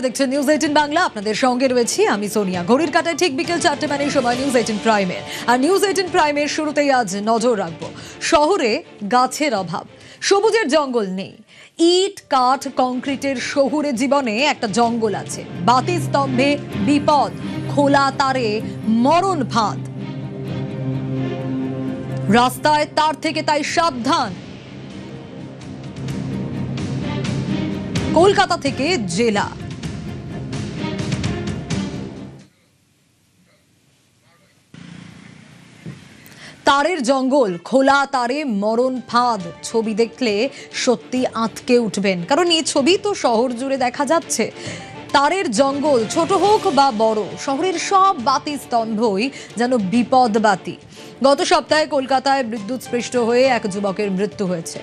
দেখছেন নিউজ 18 বাংলা, আপনাদের সঙ্গে রয়েছি আমি সোনিয়া। ঘড়ির কাঁটায় ঠিক বিকেল 4টে মানে সময় নিউজ 18 প্রাইমের। আর নিউজ 18 প্রাইমের শুরুতেই আজ নজর রাখবো শহরে গাছের অভাব, সবুজের জঙ্গল নেই। ইট কাঠ কংক্রিটের শহুরে জীবনে একটা জঙ্গল আছে, বাতি স্তম্ভে বিপদ, খোলা তারে মরণ ফাঁদ, রাস্তায় তার থেকে তাই সাবধান। কলকাতা থেকে জেলা, তারের জঙ্গল, খোলা তারে মরণ ফাঁদ। ছবি দেখলে সত্যি আঁতকে উঠবেন, কারণ এই ছবি তো শহর জুড়ে দেখা যাচ্ছে। তারের জঙ্গল, ছোট হোক বা বড়, শহরের সব বাতি স্তম্ভই যেন বিপদ বাতি। গত সপ্তাহে কলকাতায় বিদ্যুৎ স্পৃষ্ট হয়ে এক যুবকের মৃত্যু হয়েছে।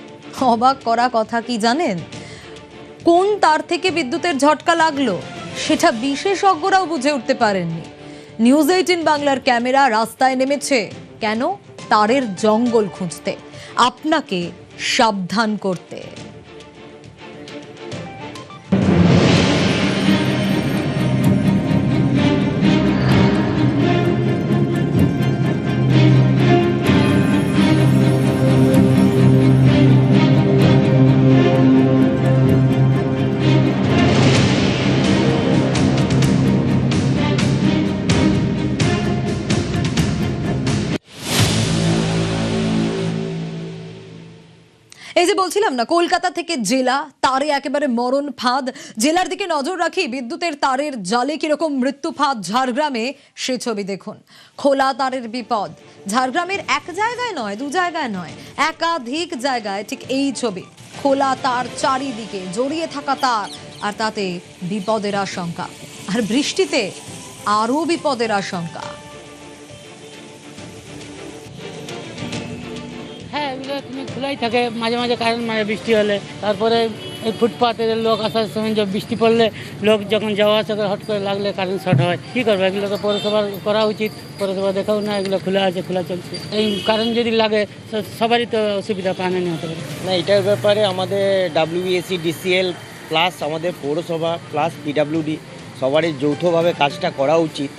অবাক করা কথা কি জানেন, কোন তার থেকে বিদ্যুতের ঝটকা লাগলো সেটা বিশেষজ্ঞরাও বুঝে উঠতে পারেননি। নিউজ 18 বাংলার ক্যামেরা রাস্তায় নেমেছে কেন? তারের জঙ্গল খুঁজতে, আপনাকে সাবধান করতে। এই যে বলছিলাম না, কলকাতা থেকে জেলা, তারে একেবারে মরণ ফাঁদ। জেলার দিকে নজর রাখি, বিদ্যুতের তারের জালে কিরকম মৃত্যু ফাঁদ ঝাড়গ্রামে, সে ছবি দেখুন। খোলা তারের বিপদ, ঝাড়গ্রামের এক জায়গায় নয়, দু জায়গায় নয়, একাধিক জায়গায় ঠিক এই ছবি। খোলা তার, চারিদিকে জড়িয়ে থাকা তার, আর তাতে বিপদের আশঙ্কা। আর বৃষ্টিতে আরো বিপদের আশঙ্কা। হ্যাঁ, এগুলো খোলাই থাকে, মাঝে মাঝে কারেন্ট মারে বৃষ্টি হলে। তারপরে এই ফুটপাতের লোক আসার সময় বৃষ্টি পড়লে, লোক যখন যাওয়া আসা করে হট করে লাগলে কারেন্ট শর্ট হয়। কী করবে, এগুলো তো পৌরসভার করা উচিত। পৌরসভা দেখাও না, এগুলো খোলা আছে, খোলা চলছে। এই কারেন্ট যদি লাগে সবারই তো অসুবিধা, প্রাণহানি হতে পারে। না, এটার ব্যাপারে আমাদের ডাব্লিউবিএসসি, ডিসিএল প্লাস আমাদের পৌরসভা প্লাস পিডাব্লিউডি সবারই যৌথভাবে কাজটা করা উচিত।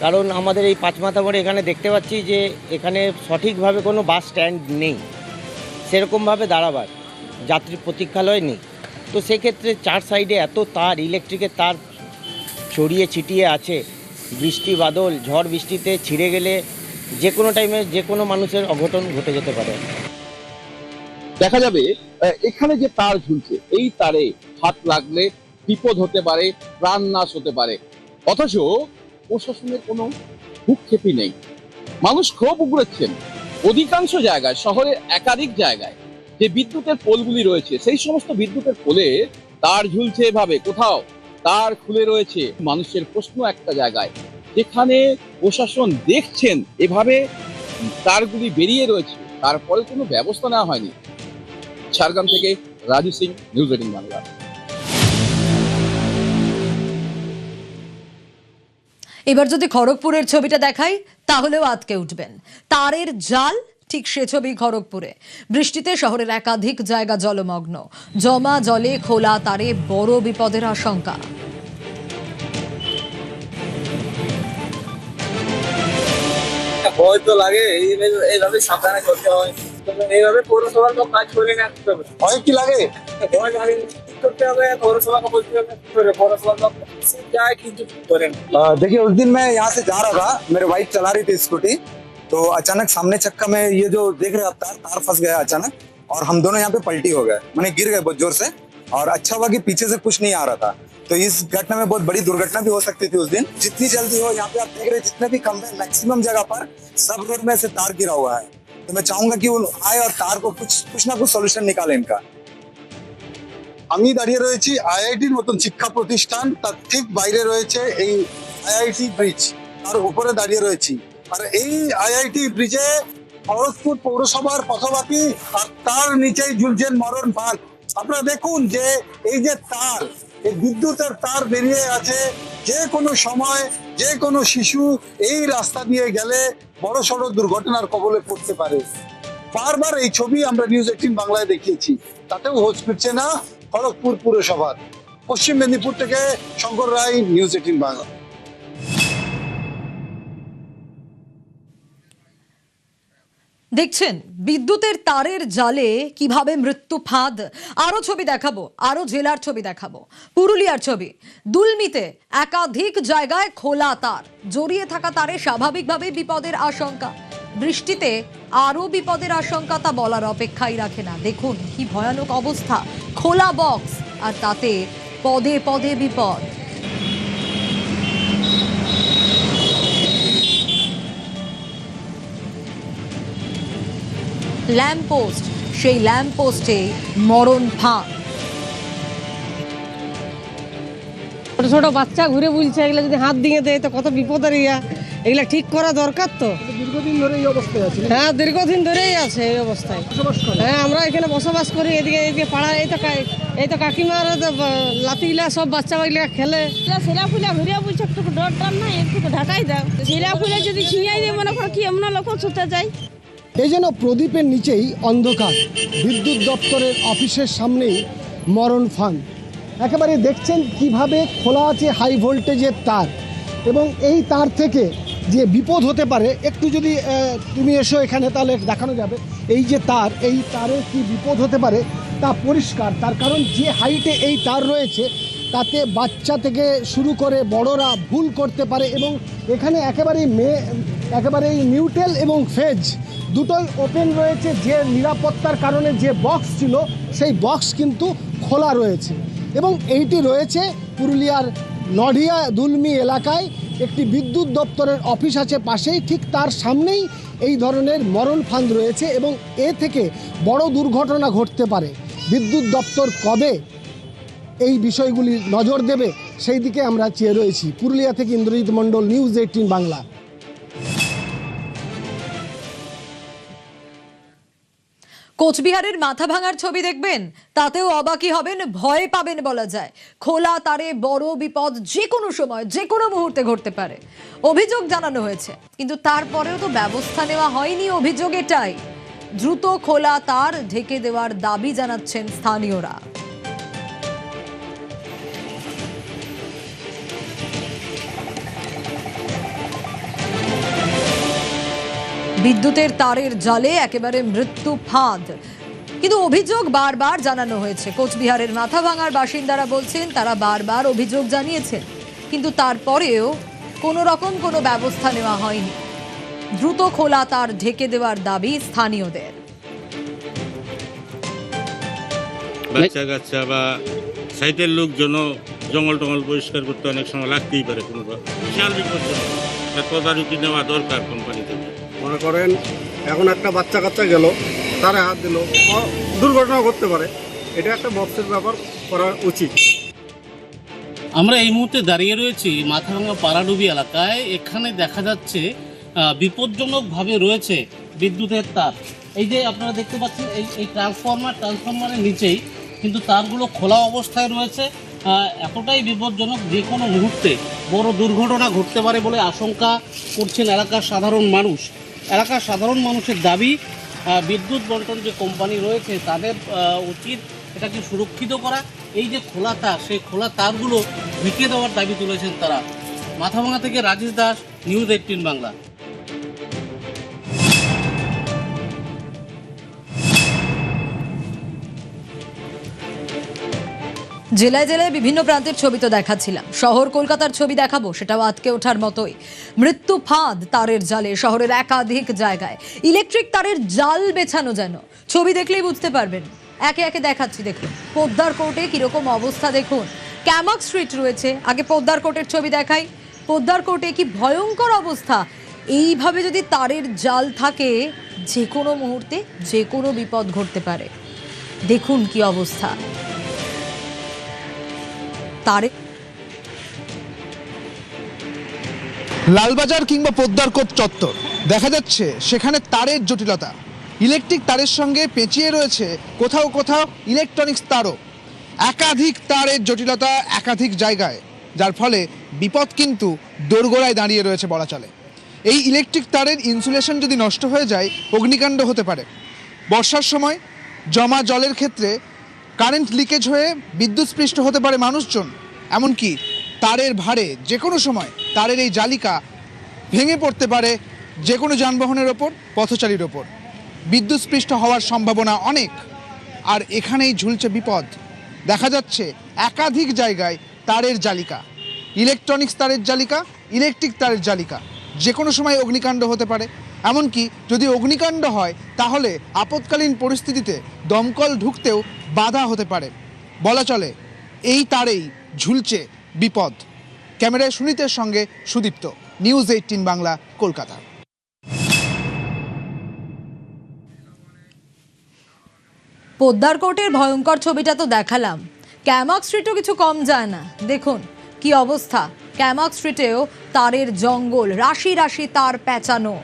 কারণ আমাদের এই পাঁচমাথা মোড়ে এখানে দেখতে পাচ্ছি যে এখানে সঠিকভাবে কোনো বাস স্ট্যান্ড নেই, সেরকমভাবে দাঁড়াবার যাত্রী প্রতীক্ষালয় নেই। তো সেক্ষেত্রে চার সাইডে এত তার, ইলেকট্রিকের তার ছড়িয়ে ছিটিয়ে আছে। বৃষ্টি বাদল, ঝড় বৃষ্টিতে ছিঁড়ে গেলে যে কোনো টাইমে যে কোনো মানুষের অঘটন ঘটে যেতে পারে। দেখা যাবে এখানে যে তার ঝুলছে, এই তারে হাত লাগলে বিপদ হতে পারে, প্রাণ নাশ হতে পারে। অথচ প্রশাসনের কোনো ভূক্ষেপই নেই। মানুষ ক্ষোভ উগড়েছেন অধিকাংশ জায়গায়, শহরের একাধিক জায়গায় যে বিদ্যুতের পোলগুলি রয়েছে, সেই সমস্ত বিদ্যুতের পোলে তার ঝুলছে এভাবে, কোথাও তার খুলে রয়েছে। মানুষের প্রশ্ন একটা জায়গায়, যেখানে প্রশাসন দেখছেন এভাবে তারগুলি বেরিয়ে রয়েছে, তারপরে কোনো ব্যবস্থা নেওয়া হয়নি। ঝাড়গ্রাম থেকে রাজু সিং, নিউজ 18 বাংলা। এবার যদি খড়গপুরের ছবিটা দেখাই তাহলেও আটকে উঠবেন। তারের জাল, ঠিক সে ছবি খড়গপুরে। বৃষ্টিতে শহরের একাধিক জায়গা জলমগ্ন, জমা জলে খোলা তারে বড় বিপদের আশঙ্কা। ভয় তো লাগে, এইভাবে সাবধানে করতে হয়। এইভাবে পৌরসভার লোক কাজ করে না, ভয় কি লাগে? ভয় লাগে, করতে হবে, पौरसभा बोलते हैं पौरसभा क्या है कि देखिए, उस दिन मैं यहाँ से जा रहा था, मेरे वाइफ चला रही थी स्कूटी, तो अचानक सामने चक्का में ये जो देख रहे आप तार फंस गया अचानक, और हम दोनों यहाँ पे पलटी हो गए, मैंने गिर गए बहुत जोर से। और अच्छा हुआ कि पीछे से कुछ नहीं आ रहा था, तो इस घटना में बहुत बड़ी दुर्घटना भी हो सकती थी उस दिन। जितनी जल्दी हो, यहाँ पे आप देख रहे जितने भी खंभे, मैक्सिमम जगह पर सब रोड में से तार गिरा हुआ है। तो मैं चाहूंगा कि वो आए और तार को कुछ ना कुछ सॉल्यूशन निकाले इनका। আমি দাঁড়িয়ে রয়েছি আইআইটির মতন শিক্ষা প্রতিষ্ঠান, তার ঠিক বাইরে রয়েছে এই আইআইটি ব্রিজ, তার উপরে দাঁড়িয়ে রয়েছি। আর এই আইআইটি ব্রিজে খড়গপুর পৌরসভার পথবাতি, আর তার নিচেই ঝুলছেন মরণ ফাঁদ। আপনারা দেখুন যে এই যে তার, এই বিদ্যুতের তার বেরিয়ে আছে, যে কোনো সময় যে কোনো শিশু এই রাস্তা দিয়ে গেলে বড়সড় দুর্ঘটনার কবলে পড়তে পারে। বারবার এই ছবি আমরা নিউজ 18 বাংলায় দেখিয়েছি, তাতেও হোঁচ ফিরছে না খড়গপুর পুরসভার। পশ্চিম মেদিনীপুর থেকে শঙ্কর রায়, নিউজ 18 বাংলা। দেখছেন বিদ্যুতের তারের জালে কিভাবে মৃত্যু ফাঁদ। আরো ছবি দেখাবো, আরো জেলার ছবি দেখাবো। পুরুলিয়ার ছবি, দুলমিতে একাধিক জায়গায় খোলা তার, জড়িয়ে থাকা তারে স্বাভাবিকভাবে বিপদের আশঙ্কা। বৃষ্টিতে আরো বিপদের আশঙ্কা তা বলার অপেক্ষাই রাখে না। দেখুন কি ভয়ানক অবস্থা, খোলা বক্স আর তাতে পদে পদে বিপদ। ল্যাম্পপোস্ট, সেই ল্যাম্পপোস্টে মরণ ফাঁদ। ছোট ছোট বাচ্চা ঘুরে বুলছে, এগুলো যদি হাত দিয়ে দেয় তো কত বিপদের ইয়া, এগুলা ঠিক করা দরকার তো। দীর্ঘদিন ধরে এই অবস্থায় আছে। হ্যাঁ, দীর্ঘদিন ধরেই আছে এই অবস্থায়। হ্যাঁ, আমরা এখানে বসবাস করি, এদিকে পাড়া, এই তো কাকিমার লাতিগুলা সব বাচ্চাগুলা খেলে। ছেলা ফুলা ঘুরে বুঝছে, একটু ডর টর নাই, একটু ঢাকাই দাও। ছেলা ফুলা যদি ছিঁড়াই দিয়ে মনে করো কি এমন লোক ছুটে যায়। এই যেন প্রদীপের নিচেই অন্ধকার, বিদ্যুৎ দপ্তরের অফিসের সামনেই মরণ ফাঁদ। একেবারে দেখছেন কিভাবে খোলা আছে হাই ভোল্টেজের তার, এবং এই তার থেকে যে বিপদ হতে পারে, একটু যদি তুমি এসো এখানে তাহলে দেখানো যাবে। এই যে তার, এই তারের কি বিপদ হতে পারে তা পরিষ্কার। তার কারণ যে হাইটে এই তার রয়েছে তাতে বাচ্চা থেকে শুরু করে বড়রা ভুল করতে পারে, এবং এখানে একেবারেই নিউট্রাল এবং ফেজ দুটোই ওপেন রয়েছে। যে নিরাপত্তার কারণে যে বক্স ছিল সেই বক্স কিন্তু খোলা রয়েছে, এবং এইটি রয়েছে পুরুলিয়ার নডিয়া দুলমি এলাকায়। একটি বিদ্যুৎ দপ্তরের অফিস আছে পাশেই, ঠিক তার সামনেই এই ধরনের মরণ ফাঁদ রয়েছে, এবং এ থেকে বড় দুর্ঘটনা ঘটতে পারে। বিদ্যুৎ দপ্তর কবে এই বিষয়গুলি নজর দেবে সেই দিকে আমরা চেয়ে রয়েছি। পুরুলিয়া থেকে ইন্দ্রজিৎ মণ্ডল, নিউজ 18 বাংলা। কোচবিহারের মাথা ভাঙার ছবি দেখবেন, তাতেও অবাকই হবেন, ভয় পাবেন বলা যায়। খোলা তারে বড় বিপদ যে কোনো সময়, যে কোনো মুহূর্তে ঘটতে পারে। অভিযোগ জানানো হয়েছে, কিন্তু তারপরেও তো ব্যবস্থা নেওয়া হয়নি। অভিযোগ এটাই, দ্রুত খোলা তার ঢেকে দেওয়ার দাবি জানাচ্ছেন স্থানীয়রা। বিদ্যুতের তারের জালে একেবারে মৃত্যু ফাঁদ, কিন্তু অভিযোগ বারবার জানানো হয়েছে। কোচবিহারের মাথাভাঙার বাসিন্দারা বলছেন তারা বারবার অভিযোগ জানিয়েছেন, কিন্তু তারপরেও কোনো রকম কোনো ব্যবস্থা নেওয়া হয়নি। দ্রুত খোলা তার ঢেকে দেওয়ার দাবি স্থানীয়দের। বাচ্চা কাচ্চা বা সাইটের লোকজন জঙ্গল টঙ্গল পরিষ্কার করতে অনেক সময় লাগতেই পারে, কোনো বিশাল বিপজ্জনক। তদারকি নেওয়া দরকার কোম্পানি থেকে। মনে করেন এখন একটা বাচ্চা কাচ্চা গেল, তারা হাত দিল, দুর্ঘটনা ঘটতে পারে। এটা একটা বক্সের ব্যাপার করা উচিত। আমরা এই মুহূর্তে দাঁড়িয়ে রয়েছি মাথাভাঙা পাড়াডুবি এলাকায়। এখানে দেখা যাচ্ছে বিপজ্জনকভাবে রয়েছে বিদ্যুতের তার। এই যে আপনারা দেখতে পাচ্ছেন, এই ট্রান্সফরমারের নিচেই কিন্তু তারগুলো খোলা অবস্থায় রয়েছে। এতটাই বিপজ্জনক, যে কোনো মুহূর্তে বড় দুর্ঘটনা ঘটতে পারে বলে আশঙ্কা করছেন এলাকার সাধারণ মানুষ। এলাকার সাধারণ মানুষের দাবি, বিদ্যুৎ বন্টন যে কোম্পানি রয়েছে তাদের উচিত এটাকে সুরক্ষিত করা। এই যে খোলা তার, সেই খোলা তারগুলো ঢেকে দেওয়ার দাবি তুলেছেন তারা। মাথাভাঙা থেকে রাজেশ দাস, নিউজ 18 বাংলা। জেলায় জেলায় বিভিন্ন প্রান্তের ছবি তো দেখাচ্ছিলাম, শহর কলকাতার ছবি দেখাবো, সেটাও আটকে ওঠার মতোই। মৃত্যু ফাঁদ তারের জালে শহরের একাধিক জায়গায়। ইলেকট্রিক তারের জাল বেছানো যেন, ছবি দেখলেই বুঝতে পারবেন। একে একে দেখাচ্ছি, দেখুন পোদ্দার কোর্টে কিরকম অবস্থা দেখুন। ক্যামাক স্ট্রিট রয়েছে, আগে পোদ্দার কোর্টের ছবি দেখাই। পোদ্দার কোর্টে কি ভয়ঙ্কর অবস্থা। এইভাবে যদি তারের জাল থাকে, যে কোনো মুহূর্তে যে কোনো বিপদ ঘটতে পারে। দেখুন কি অবস্থা। লালবাজার কিংবা পোদ্দারকোট চত্বর, দেখা যাচ্ছে সেখানে তারের জটিলতা। ইলেকট্রিক তারের সঙ্গে পেঁচিয়ে রয়েছে কোথাও কোথাও ইলেকট্রনিক্স তারও। একাধিক তারের জটিলতা একাধিক জায়গায়, যার ফলে বিপদ কিন্তু দোরগোড়ায় দাঁড়িয়ে রয়েছে বলা চলে। এই ইলেকট্রিক তারের ইনসুলেশন যদি নষ্ট হয়ে যায়, অগ্নিকাণ্ড হতে পারে। বর্ষার সময় জমা জলের ক্ষেত্রে কারেন্ট লিকেজ হয়ে বিদ্যুৎস্পৃষ্ট হতে পারে মানুষজন, এমনকি তারের ভারে যে কোনো সময় তারের এই জালিকা ভেঙে পড়তে পারে যে কোনো যানবাহনের ওপর, পথচারীর ওপর। বিদ্যুৎস্পৃষ্ট হওয়ার সম্ভাবনা অনেক। আর এখানেই ঝুলছে বিপদ। দেখা যাচ্ছে একাধিক জায়গায় তারের জালিকা, ইলেকট্রনিক্স তারের জালিকা, ইলেকট্রিক তারের জালিকা। যে কোনো সময় অগ্নিকাণ্ড হতে পারে। এমনকি যদি অগ্নিকাণ্ড হয় তাহলে আপৎকালীন পরিস্থিতিতে দমকল ঢুকতেও বাধা হতে পারে। বলা চলে এই তারেই ঝুলছে বিপদ। ক্যামেরায় সুনীতের সঙ্গে সুদীপ্ত, নিউজ 18 বাংলা, কলকাতা। পোদ্দার কোর্টের ভয়ঙ্কর ছবিটা তো দেখালাম, ক্যামাক স্ট্রিটও কিছু কম যায় না। দেখুন কি অবস্থা, ক্যামাক স্ট্রিটেও তারের জঙ্গল, রাশি রাশি তার পেঁচানো,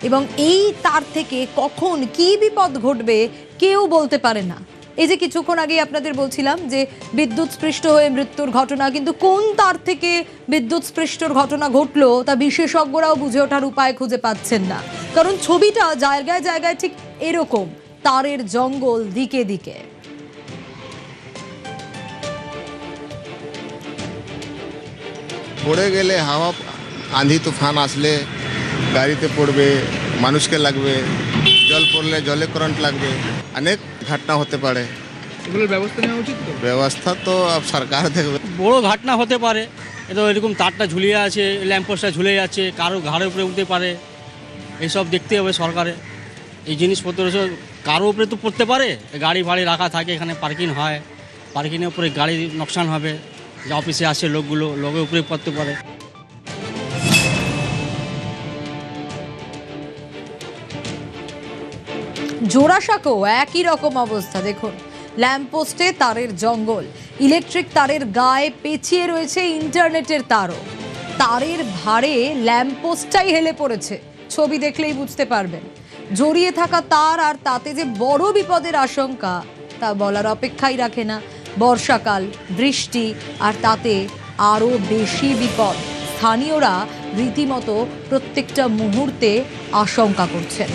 এবং এই তার থেকে কখন কি বিপদ ঘটবে কেউ বলতে পারে না। এই যে কিছুক্ষণ আগে আপনাদের বলছিলাম যে বিদ্যুৎস্পৃষ্ট হয়ে মৃত্যুর ঘটনা, কিন্তু কোন তার থেকে বিদ্যুৎস্পৃষ্টর ঘটনা ঘটলো তা বিশেষজ্ঞরাও বুঝে ওঠার উপায় খুঁজে পাচ্ছেন না। কারণ ছবিটা জায়গায় জায়গায় ঠিক এরকম, তারের জঙ্গল দিকে দিকে। পড়ে গেলে হাওয়া আঁধি তুফান আসলে গাড়িতে পড়বে, মানুষকে লাগবে, জল পড়লে জলে কারেন্ট লাগবে, অনেক ঘটনা হতে পারে। এগুলোর ব্যবস্থা নেওয়া উচিত তো? ব্যবস্থা তো সরকার দেখবে। বড় ঘটনা হতে পারে, এটা এরকম তারটা ঝুলিয়ে আছে, ল্যাম্পপোস্টটা ঝুলে যাচ্ছে, কারো ঘাড়ের উপরে উঠতে পারে, এইসব দেখতে হবে সরকারের। এই জিনিসপত্র কারো উপরে তো পড়তে পারে, গাড়ি ফাড়ি রাখা থাকে, এখানে পার্কিং হয়, পার্কিংয়ের উপরে গাড়ি নোকসান হবে, যে অফিসে আসে লোকগুলো, লোকের উপরে পড়তে পারে। জোড়াসাঁকো একই রকম অবস্থা। দেখুন ল্যাম্পপোস্টে তারের জঙ্গল, ইলেকট্রিক তারের গায়ে পেঁচিয়ে রয়েছে ইন্টারনেটের তারও। তারের ভারে ল্যাম্পপোস্টটাই হেলে পড়েছে, ছবি দেখলেই বুঝতে পারবেন। জড়িয়ে থাকা তার আর তাতে যে বড় বিপদের আশঙ্কা তা বলার অপেক্ষাই রাখে না। বর্ষাকাল, বৃষ্টি, আর তাতে আরও বেশি বিপদ। স্থানীয়রা রীতিমতো প্রত্যেকটা মুহূর্তে আশঙ্কা করছেন।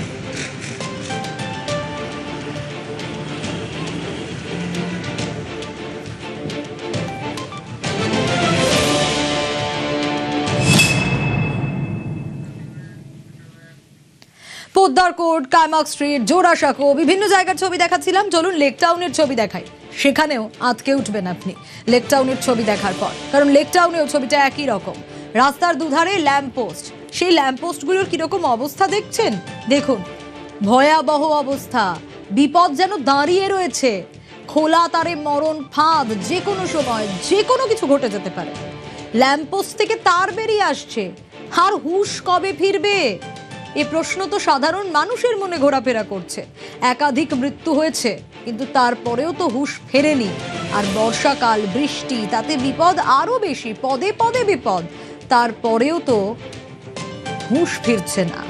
পোদ্দার কোর্ট, কায়মাক স্ট্রিট, জোড়াসাঁকো, বিভিন্ন জায়গার ছবি দেখাচ্ছিলাম। চলুন লেক টাউনের ছবি দেখাই, সেখানেও আটকে উঠবেন আপনি লেক টাউনের ছবি দেখার পর। কারণ লেক টাউনেও ছবিটা একই রকম, রাস্তার দুধারে ল্যাম্পপোস্ট। সেই ল্যাম্পপোস্টগুলোর কিরকম অবস্থা দেখছেন, দেখুন ভয়াবহ অবস্থা। বিপদ যেন দাঁড়িয়ে রয়েছে, খোলা তারে মরণ ফাঁদ, যে কোনো সময় যে কোনো কিছু ঘটে যেতে পারে। ল্যাম্পপোস্ট থেকে তার বেরিয়ে আসছে, আর হুঁশ কবে ফিরবে এ প্রশ্ন তো সাধারণ মানুষের মনে ঘোরাফেরা করছে। একাধিক মৃত্যু হয়েছে, কিন্তু তারপরেও তো হুঁশ ফেরেনি। আর বর্ষাকাল, বৃষ্টি, তাতে বিপদ আরো বেশি, পদে পদে বিপদ, তারপরেও তো হুঁশ ফিরছে না।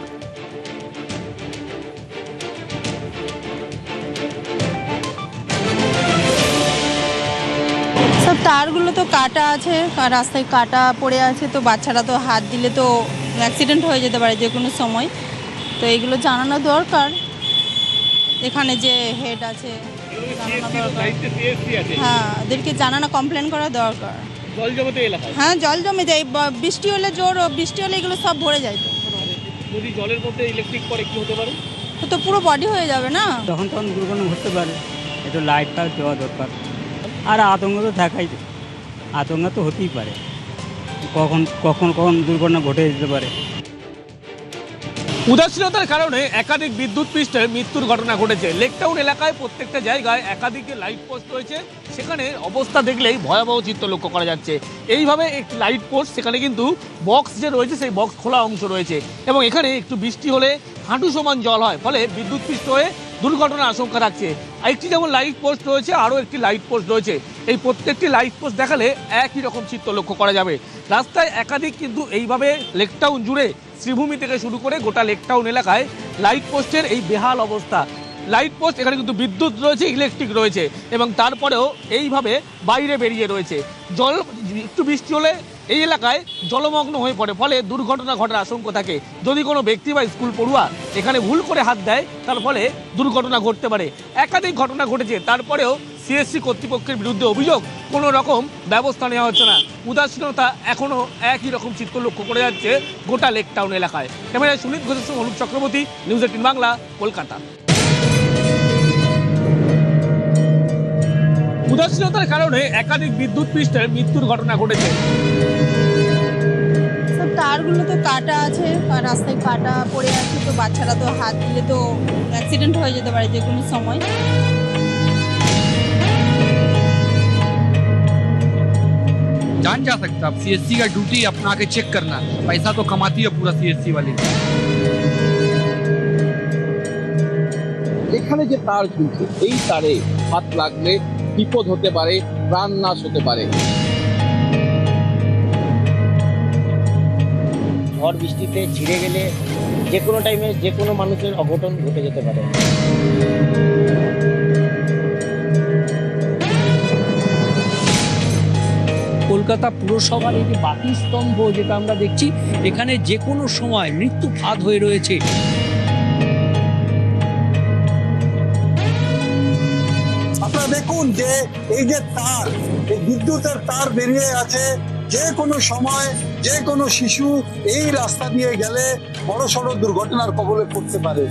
সব তারগুলো তো কাটা আছে, রাস্তায় কাটা পড়ে আছে, তো বাচ্চারা তো হাত দিলে তো অ্যাক্সিডেন্ট হয়ে যেতে পারে যে কোনো সময়। তো এগুলো জানানো দরকার, এখানে যে হেড আছে হ্যাঁ ওদেরকে জানানো, কমপ্লেন করা দরকার। জল জমে এলাকায়, হ্যাঁ জল জমে যায়, বৃষ্টি হলে জোর বৃষ্টি হলে এগুলো সব ভরে যায়। তো যদি জলের মধ্যে ইলেকট্রিক পড়ে কি হতে পারে? তো পুরো বডি হয়ে যাবে না, তখন দুর্ঘটনা ঘটতে পারে। একটু লাইট ফাইট দেওয়া দরকার। আর আতঙ্ক তো থাকাই, আতঙ্ক তো হতেই পারে, কখন কখন কখন দুর্ঘটনা ঘটে যেতে পারে। উদাসীনতার কারণে একাধিক বিদ্যুৎ পৃষ্ঠের মৃত্যুর ঘটনা ঘটেছে। লেকটাউন এলাকায় প্রত্যেকটা জায়গায় একাধিক লাইট পোস্ট রয়েছে, সেখানে অবস্থা দেখলেই ভয়াবহ চিত্র লক্ষ্য করা যাচ্ছে। এইভাবে একটি লাইট পোস্ট, সেখানে কিন্তু বক্স যে রয়েছে সেই বক্স খোলা অংশ রয়েছে, এবং এখানে একটু বৃষ্টি হলে হাঁটু সমান জল হয়, ফলে বিদ্যুৎ পৃষ্ঠ হয়ে দুর্ঘটনার আশঙ্কা রাখছে। একটি যেমন লাইট পোস্ট রয়েছে, আরও একটি লাইট পোস্ট রয়েছে। এই প্রত্যেকটি লাইট পোস্ট দেখালে একই রকম চিত্র লক্ষ্য করা যাবে। রাস্তায় একাধিক কিন্তু এইভাবে লেকটাউন জুড়ে, শ্রীভূমি থেকে শুরু করে গোটা লেকটাউন এলাকায় লাইট পোস্টের এই বেহাল অবস্থা। লাইট পোস্ট এখানে কিন্তু বিদ্যুৎ রয়েছে, ইলেকট্রিক রয়েছে, এবং তারপরেও এইভাবে বাইরে বেরিয়ে রয়েছে। জল একটু বৃষ্টি হলে এই এলাকায় জলমগ্ন হয়ে পড়ে, ফলে দুর্ঘটনা ঘটার আশঙ্কা থাকে। যদি কোনো ব্যক্তি বা স্কুল পড়ুয়া এখানে ভুল করে হাত দেয় তার ফলে দুর্ঘটনা ঘটতে পারে। একাধিক ঘটনা ঘটেছে, তারপরেও সিএসসি কর্তৃপক্ষের বিরুদ্ধে অভিযোগ কোনো রকম ব্যবস্থা নেওয়া হচ্ছে না। উদাসীনতা এখনও একই রকম চিত্র লক্ষ্য করে যাচ্ছে গোটা লেক টাউন এলাকায়। ক্যামেরায় সুনীত ঘোষের সঙ্গে অনুপ চক্রবর্তী, নিউজ 18 বাংলা, কলকাতা। উদাসীনতার কারণে একাধিক বিদ্যুৎ পৃষ্ঠের মৃত্যুর ঘটনা ঘটেছে। তারগুলো তো কাটা আছে, আর রাস্তায় কাটা পড়ে আছে, তো বাচ্চারা তো হাত দিলে তো অ্যাক্সিডেন্ট হয়ে যেতে পারে যে কোনো সময়। जान जा सकता, अब सीएससी का ड्यूटी अपना के चेक करना, पैसा तो कमाती है पूरा सीएससी वाली। এখানে যে তার ঝুলছে এই তারে হাত লাগলে বিপদ হতে পারে, প্রাণ নাশ হতে পারে। ঝড় বৃষ্টিতে ছিঁড়ে গেলে যে কোনো টাইমে যে কোনো মানুষের অঘটন ঘটে যেতে পারে। কলকাতা পুরসভার এই যে বাতি স্তম্ভ যেটা আমরা দেখছি, এখানে যে কোনো সময় মৃত্যু ফাঁদ হয়ে রয়েছে। আপনারা দেখুন যে এই যে তার, এই বিদ্যুতের তার বেরিয়ে আছে, যে কোনো সময় যে কোনো শিশু এই রাস্তা দিয়ে গেলে বড়সড় দুর্ঘটনার কবলে পড়তে পারে।